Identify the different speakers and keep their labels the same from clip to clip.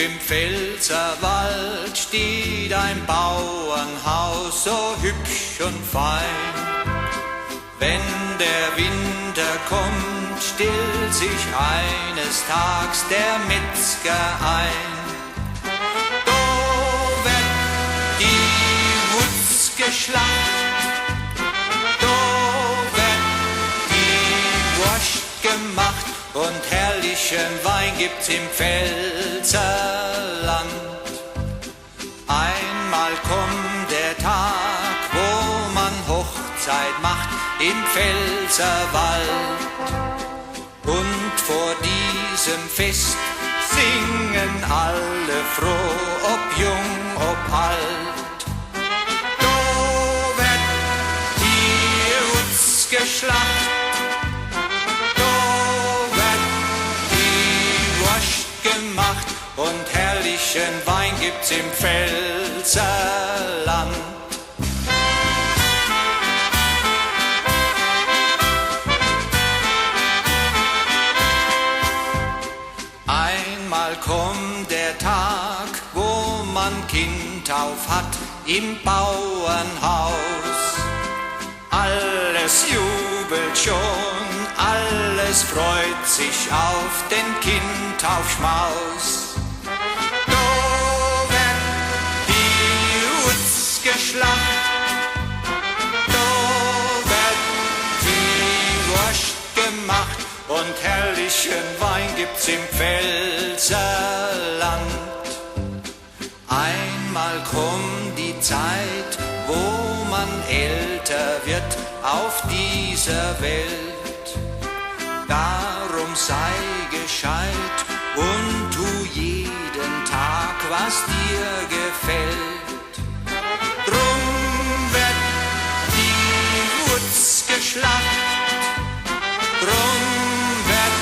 Speaker 1: im Pfälzerwald steht ein Bauernhaus so hübsch und fein. Wenn der Winter kommt, stillt sich eines Tags der Metzger ein. Da wird die Wutz geschlacht, da wird die Wurst gemacht und herrlichen Wein gibt's im Pfälzerland. Einmal kommt der Tag, wo man Hochzeit macht im Pfälzerwald. Und vor diesem Fest singen alle froh, ob jung, ob alt. Da wird die Wutz geschlacht, gemacht und herrlichen Wein gibt's im Pfälzerland. Einmal kommt der Tag, wo man Kindtauf hat im Bauernhaus. Alles jubelt schon, alles freut sich auf den Kindtaufschmaus. Da wird die Wutz geschlacht, da wird die Wurst gemacht und herrlichen Wein gibt's im Pfälzerland. Einmal kommt die Zeit, wo man älter wird auf dieser Welt. Darum sei gescheit und tu jeden Tag, was dir gefällt. Drum wird die Wutz geschlacht, drum wird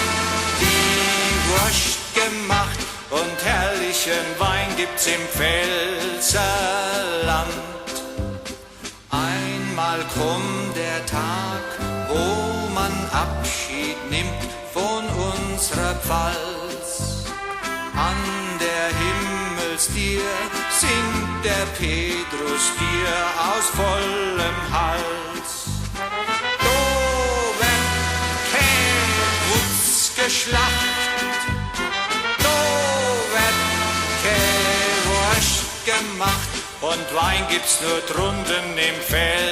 Speaker 1: die Wurst gemacht und herrlichen Wein gibt's im Pfälzerland. Einmal kommt der Tag, wo man Abschied nimmt von unserer Pfalz. An der Himmelstier singt der Petrus dir aus vollem Hals. Da wird kein Wutz geschlacht, da wird keine Wurst gemacht und Wein gibt's nur drunten im Feld.